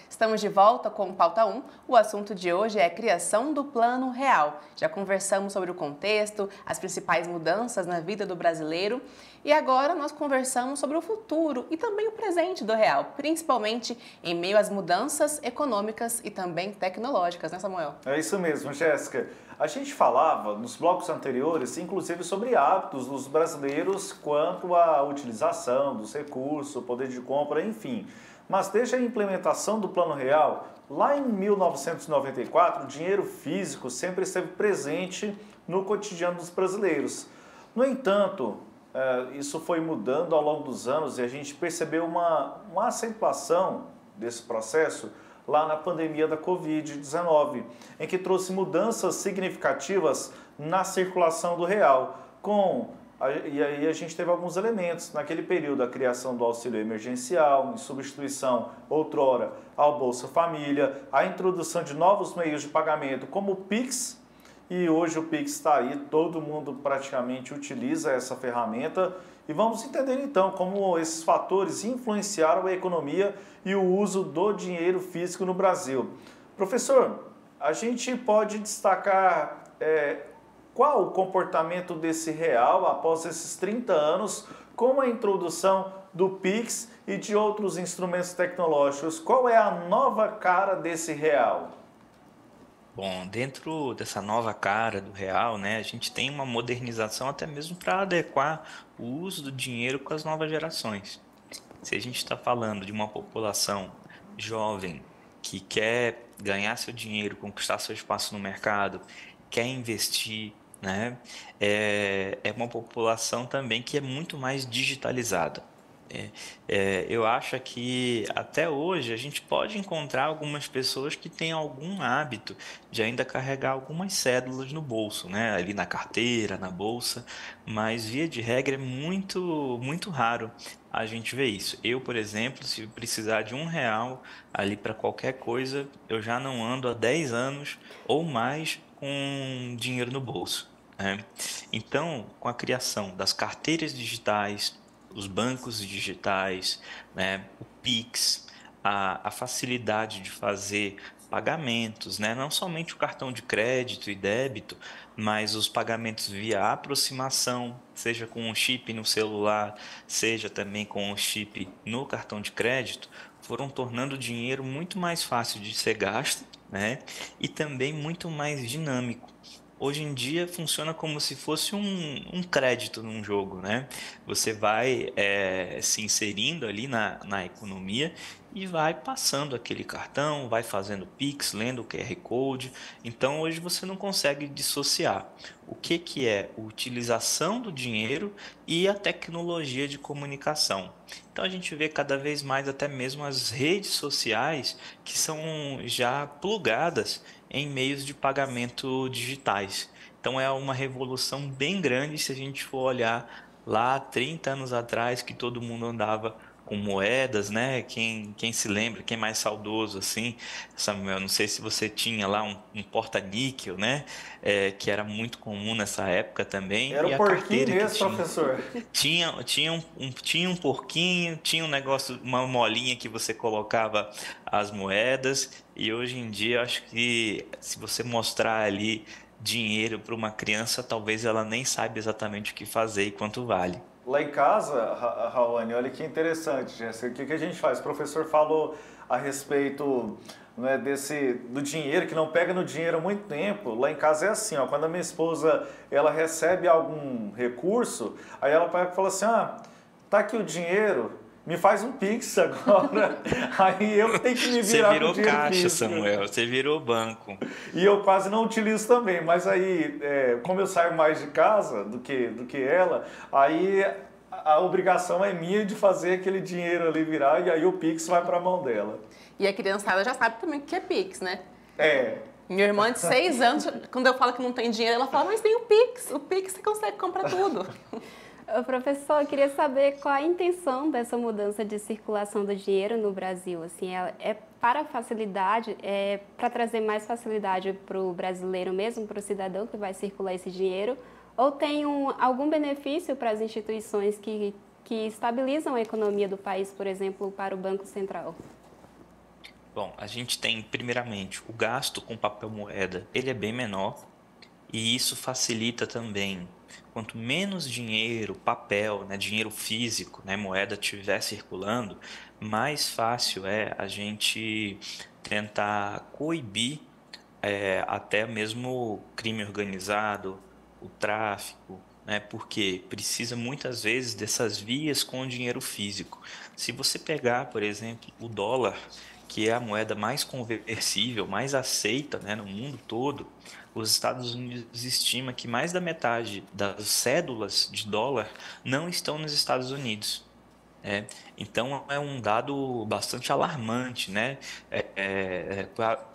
Estamos de volta com o Pauta 1. O assunto de hoje é a criação do Plano Real. Já conversamos sobre o contexto, as principais mudanças na vida do brasileiro e agora nós conversamos sobre o futuro e também o presente do Real, principalmente em meio às mudanças econômicas e também tecnológicas, né, Samuel? É isso mesmo, Jéssica. A gente falava nos blocos anteriores, inclusive, sobre hábitos dos brasileiros quanto à utilização dos recursos, poder de compra, enfim. Mas desde a implementação do Plano Real, lá em 1994, o dinheiro físico sempre esteve presente no cotidiano dos brasileiros. No entanto, isso foi mudando ao longo dos anos e a gente percebeu uma acentuação desse processo lá na pandemia da Covid-19, em que trouxe mudanças significativas na circulação do real, e aí a gente teve alguns elementos naquele período, a criação do auxílio emergencial, em substituição, outrora, ao Bolsa Família, a introdução de novos meios de pagamento, como o Pix e hoje o Pix está aí, todo mundo praticamente utiliza essa ferramenta. E vamos entender então como esses fatores influenciaram a economia e o uso do dinheiro físico no Brasil. Professor, a gente pode destacar qual o comportamento desse real após esses 30 anos com a introdução do Pix e de outros instrumentos tecnológicos. Qual é a nova cara desse real? Bom, dentro dessa nova cara do real, né, a gente tem uma modernização até mesmo para adequar o uso do dinheiro com as novas gerações. Se a gente está falando de uma população jovem que quer ganhar seu dinheiro, conquistar seu espaço no mercado, quer investir, né, é uma população também que é muito mais digitalizada. Eu acho que até hoje a gente pode encontrar algumas pessoas que têm algum hábito de ainda carregar algumas cédulas no bolso, né? Ali na carteira, na bolsa, mas via de regra é muito raro a gente ver isso. Eu, por exemplo, se precisar de R$1 ali para qualquer coisa, eu já não ando há 10 anos ou mais com dinheiro no bolso, né? Então, com a criação das carteiras digitais, os bancos digitais, né, o Pix, a facilidade de fazer pagamentos, né, não somente o cartão de crédito e débito, mas os pagamentos via aproximação, seja com um chip no celular, seja também com um chip no cartão de crédito, foram tornando o dinheiro muito mais fácil de ser gasto, né, e também muito mais dinâmico. Hoje em dia funciona como se fosse um crédito num jogo, né? Você vai se inserindo ali na economia e vai passando aquele cartão, vai fazendo Pix, lendo o QR Code. Então hoje você não consegue dissociar o que é a utilização do dinheiro e a tecnologia de comunicação. Então a gente vê cada vez mais até mesmo as redes sociais que são já plugadas em meios de pagamento digitais. Então é uma revolução bem grande se a gente for olhar lá 30 anos atrás, que todo mundo andava com moedas, né? Quem se lembra, quem é mais saudoso assim, Samuel, não sei se você tinha lá um porta-níquel, né? Que era muito comum nessa época também. Era o porquinho mesmo, professor. Tinha um porquinho, tinha um negócio, uma molinha que você colocava as moedas, e hoje em dia acho que se você mostrar ali dinheiro para uma criança, talvez ela nem saiba exatamente o que fazer e quanto vale. Lá em casa, Raoni, olha que interessante, Jéssica. O que a gente faz? O professor falou a respeito, né, do dinheiro, que não pega no dinheiro há muito tempo. Lá em casa é assim, ó, quando a minha esposa ela recebe algum recurso, aí ela pega e fala assim, tá aqui o dinheiro, me faz um Pix agora. Aí eu tenho que me virar com o dinheiro. Você virou caixa, Samuel, você virou banco. E eu quase não utilizo também, mas aí, como eu saio mais de casa do que ela, aí a obrigação é minha de fazer aquele dinheiro ali virar, e aí o Pix vai para a mão dela. E a criançada já sabe também o que é Pix, né? É. Minha irmã de 6 anos, quando eu falo que não tem dinheiro, ela fala, mas tem o Pix você consegue comprar tudo. Professor, eu queria saber qual a intenção dessa mudança de circulação do dinheiro no Brasil. Assim, é para facilidade, para trazer mais facilidade para o brasileiro mesmo, para o cidadão que vai circular esse dinheiro, ou tem algum benefício para as instituições que estabilizam a economia do país, por exemplo, para o Banco Central? Bom, a gente tem, primeiramente, o gasto com papel moeda, ele é bem menor, e isso facilita também. Quanto menos dinheiro, papel, né, dinheiro físico, né, moeda estiver circulando, mais fácil é a gente tentar coibir até mesmo o crime organizado, o tráfico, né, porque precisa muitas vezes dessas vias com dinheiro físico. Se você pegar, por exemplo, o dólar, que é a moeda mais conversível, mais aceita, né, no mundo todo, os Estados Unidos estima que mais da metade das cédulas de dólar não estão nos Estados Unidos. Então é um dado bastante alarmante, né,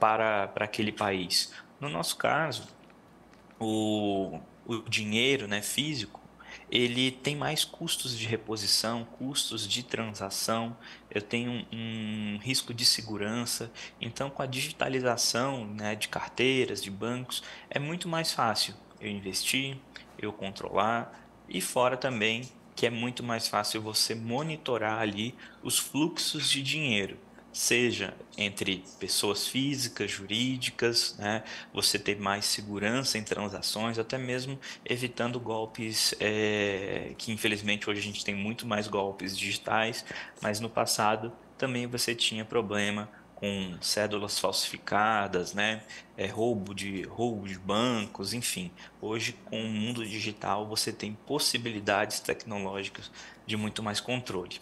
para aquele país. No nosso caso, o dinheiro, né, físico, ele tem mais custos de reposição, custos de transação, eu tenho um risco de segurança. Então, com a digitalização, né, de carteiras, de bancos, é muito mais fácil eu investir, eu controlar, e fora também que é muito mais fácil você monitorar ali os fluxos de dinheiro, seja entre pessoas físicas, jurídicas, né? Você ter mais segurança em transações, até mesmo evitando golpes, que infelizmente hoje a gente tem muito mais golpes digitais, mas no passado também você tinha problema com cédulas falsificadas, né? Roubo de bancos, enfim. Hoje, com o mundo digital, você tem possibilidades tecnológicas de muito mais controle.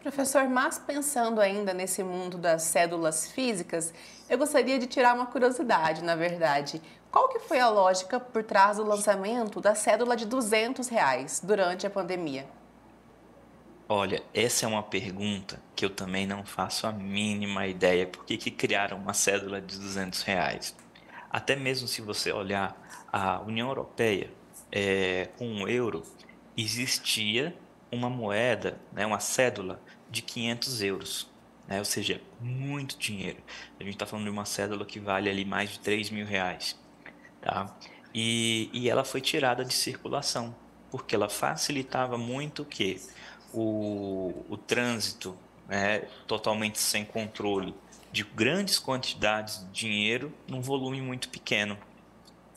Professor, mas pensando ainda nesse mundo das cédulas físicas, eu gostaria de tirar uma curiosidade, na verdade. Qual que foi a lógica por trás do lançamento da cédula de R$ 200 durante a pandemia? Olha, essa é uma pergunta que eu também não faço a mínima ideia. Por que que criaram uma cédula de R$ 200? Até mesmo se você olhar a União Europeia, com o euro, existia uma moeda, né, uma cédula de 500 euros, né, ou seja, muito dinheiro. A gente está falando de uma cédula que vale ali mais de R$ 3.000, tá? E ela foi tirada de circulação, porque ela facilitava muito o quê? O trânsito, né, totalmente sem controle de grandes quantidades de dinheiro num volume muito pequeno.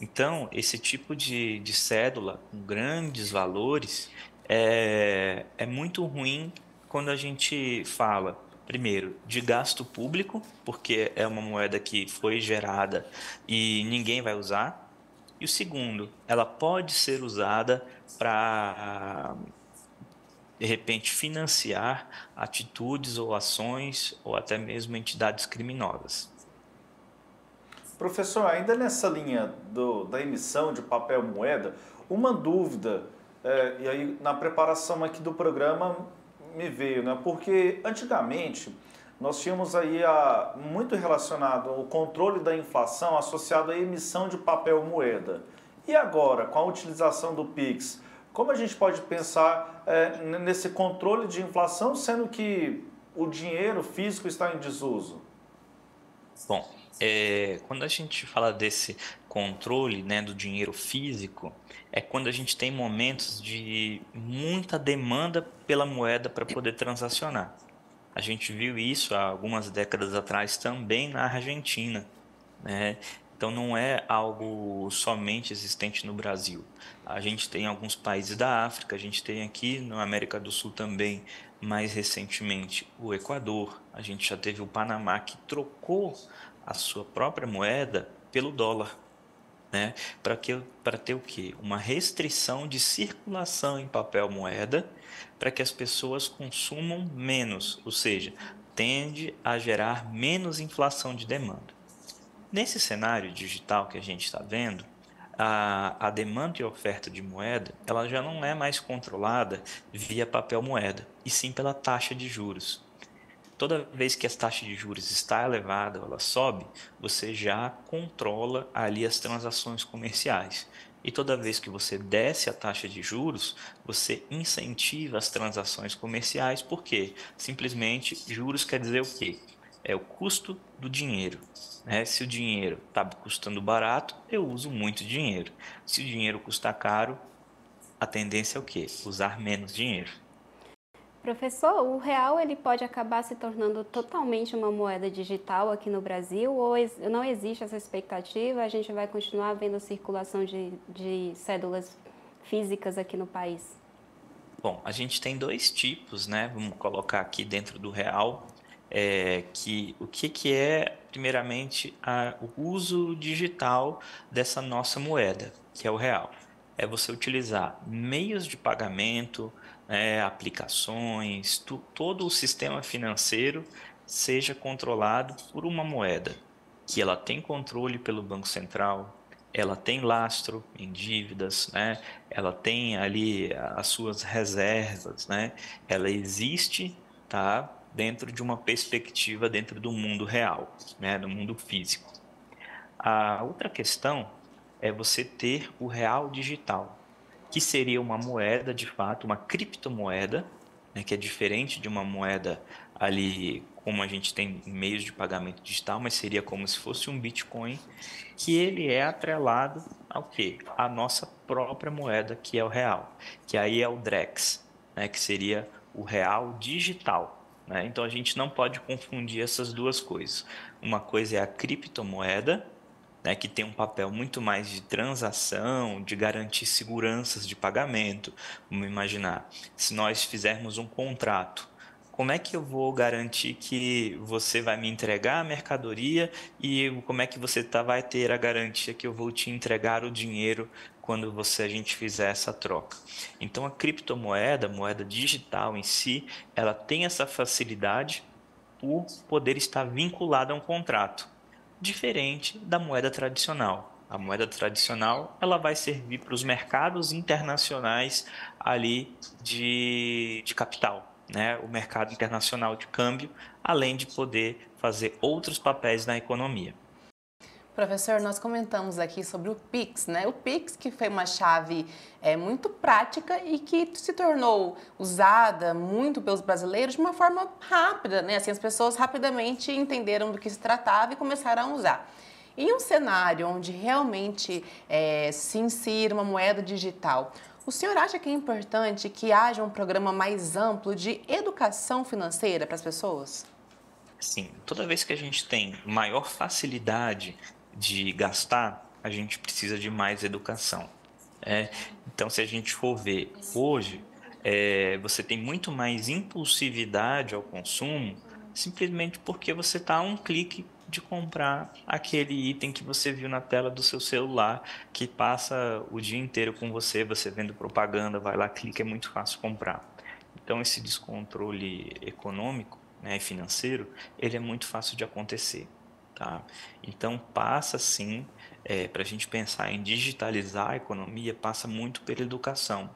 Então, esse tipo de cédula com grandes valores é muito ruim quando a gente fala, primeiro, de gasto público, porque é uma moeda que foi gerada e ninguém vai usar. E o segundo, ela pode ser usada para, de repente, financiar atitudes ou ações ou até mesmo entidades criminosas. Professor, ainda nessa linha da emissão de papel moeda, uma dúvida, e aí na preparação aqui do programa me veio, né? Porque antigamente nós tínhamos aí muito relacionado o controle da inflação associado à emissão de papel moeda. E agora, com a utilização do Pix, como a gente pode pensar nesse controle de inflação, sendo que o dinheiro físico está em desuso? Bom, quando a gente fala desse controle, né, do dinheiro físico, é quando a gente tem momentos de muita demanda pela moeda para poder transacionar. A gente viu isso há algumas décadas atrás também na Argentina, né? Então não é algo somente existente no Brasil. A gente tem alguns países da África, a gente tem aqui na América do Sul também, mais recentemente, o Equador. A gente já teve o Panamá que trocou a sua própria moeda pelo dólar, né? Para ter o quê? Uma restrição de circulação em papel moeda para que as pessoas consumam menos, ou seja, tende a gerar menos inflação de demanda. Nesse cenário digital que a gente está vendo, a demanda e a oferta de moeda, ela já não é mais controlada via papel moeda, e sim pela taxa de juros. Toda vez que a taxa de juros está elevada, ela sobe, você já controla ali as transações comerciais. E toda vez que você desce a taxa de juros, você incentiva as transações comerciais, porque simplesmente juros quer dizer o quê? É o custo do dinheiro, né? Se o dinheiro está custando barato, eu uso muito dinheiro. Se o dinheiro custa caro, a tendência é o quê? Usar menos dinheiro. Professor, o real ele pode acabar se tornando totalmente uma moeda digital aqui no Brasil ou não existe essa expectativa? A gente vai continuar vendo circulação de cédulas físicas aqui no país? Bom, a gente tem dois tipos, né? Vamos colocar aqui dentro do real. O que é, primeiramente, o uso digital dessa nossa moeda, que é o real. É você utilizar meios de pagamento, aplicações, todo o sistema financeiro seja controlado por uma moeda, que ela tem controle pelo Banco Central, ela tem lastro em dívidas, né? Ela tem ali as suas reservas, né? Ela existe, tá? Dentro de uma perspectiva dentro do mundo real, né, do mundo físico. A outra questão é você ter o real digital. que seria uma moeda, de fato, uma criptomoeda, né, que é diferente de uma moeda ali, como a gente tem meios de pagamento digital, mas seria como se fosse um Bitcoin, que ele é atrelado ao quê? A nossa própria moeda, que é o real, que aí é o Drex, né, que seria o real digital, né? Então a gente não pode confundir essas duas coisas. Uma coisa é a criptomoeda, né, que tem um papel muito mais de transação, de garantir seguranças de pagamento. Vamos imaginar, se nós fizermos um contrato, como é que eu vou garantir que você vai me entregar a mercadoria e como é que você vai ter a garantia que eu vou te entregar o dinheiro quando a gente fizer essa troca? Então, a criptomoeda, a moeda digital em si, ela tem essa facilidade por poder estar vinculada a um contrato, diferente da moeda tradicional. A moeda tradicional, ela vai servir para os mercados internacionais ali de capital, né? O mercado internacional de câmbio, além de poder fazer outros papéis na economia. Professor, nós comentamos aqui sobre o Pix, né? O Pix, que foi uma chave muito prática e que se tornou usada muito pelos brasileiros de uma forma rápida, né? Assim, as pessoas rapidamente entenderam do que se tratava e começaram a usar. Em um cenário onde realmente se insira uma moeda digital, o senhor acha que é importante que haja um programa mais amplo de educação financeira para as pessoas? Sim, toda vez que a gente tem maior facilidade de gastar, a gente precisa de mais educação. Então, se a gente for ver hoje, você tem muito mais impulsividade ao consumo, simplesmente porque você está a um clique de comprar aquele item que você viu na tela do seu celular, que passa o dia inteiro com você vendo propaganda, vai lá, clica, é muito fácil comprar. Então, esse descontrole econômico, né, e financeiro, ele é muito fácil de acontecer. Tá? Então, passa sim, para a gente pensar em digitalizar a economia, passa muito pela educação.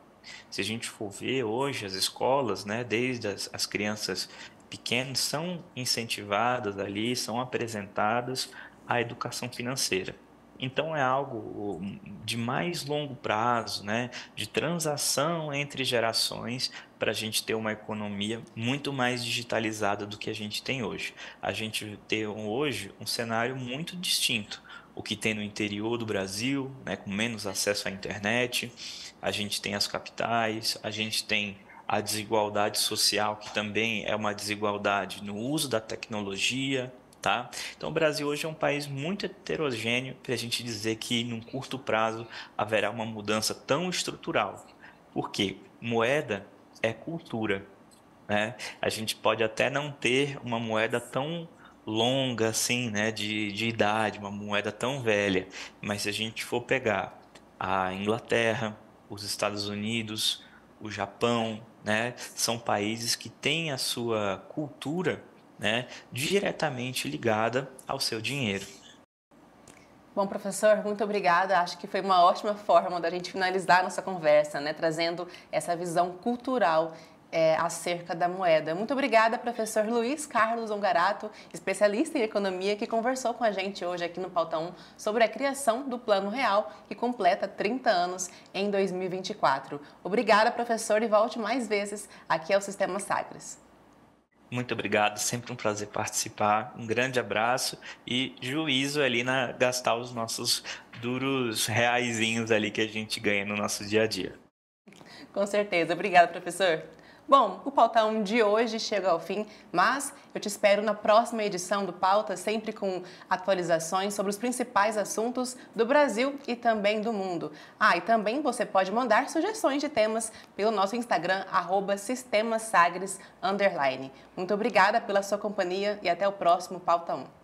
Se a gente for ver hoje, as escolas, né, desde as crianças pequenas, são incentivadas ali, são apresentadas à educação financeira. Então, é algo de mais longo prazo, né, de transação entre gerações, para a gente ter uma economia muito mais digitalizada do que a gente tem hoje. A gente tem hoje um cenário muito distinto. O que tem no interior do Brasil, né, com menos acesso à internet, a gente tem as capitais, a gente tem a desigualdade social, que também é uma desigualdade no uso da tecnologia. Tá? Então, o Brasil hoje é um país muito heterogêneo para a gente dizer que, num curto prazo, haverá uma mudança tão estrutural. Por quê? Moeda é cultura, né? A gente pode até não ter uma moeda tão longa assim, né, de idade, uma moeda tão velha, mas se a gente for pegar a Inglaterra, os Estados Unidos, o Japão, né, são países que têm a sua cultura, né, diretamente ligada ao seu dinheiro. Bom, professor, muito obrigada. Acho que foi uma ótima forma da gente finalizar a nossa conversa, né, trazendo essa visão cultural acerca da moeda. Muito obrigada, professor Luiz Carlos Ongarato, especialista em economia, que conversou com a gente hoje aqui no Pauta 1 sobre a criação do Plano Real, que completa 30 anos em 2024. Obrigada, professor, e volte mais vezes aqui ao Sistema Sagres. Muito obrigado, sempre um prazer participar. Um grande abraço e juízo ali na gastar os nossos duros reaisinhos ali que a gente ganha no nosso dia a dia. Com certeza. Obrigada, professor. Bom, o Pauta 1 de hoje chega ao fim, mas eu te espero na próxima edição do Pauta, sempre com atualizações sobre os principais assuntos do Brasil e também do mundo. E também você pode mandar sugestões de temas pelo nosso Instagram, @sistemasagres_. Muito obrigada pela sua companhia e até o próximo Pauta 1.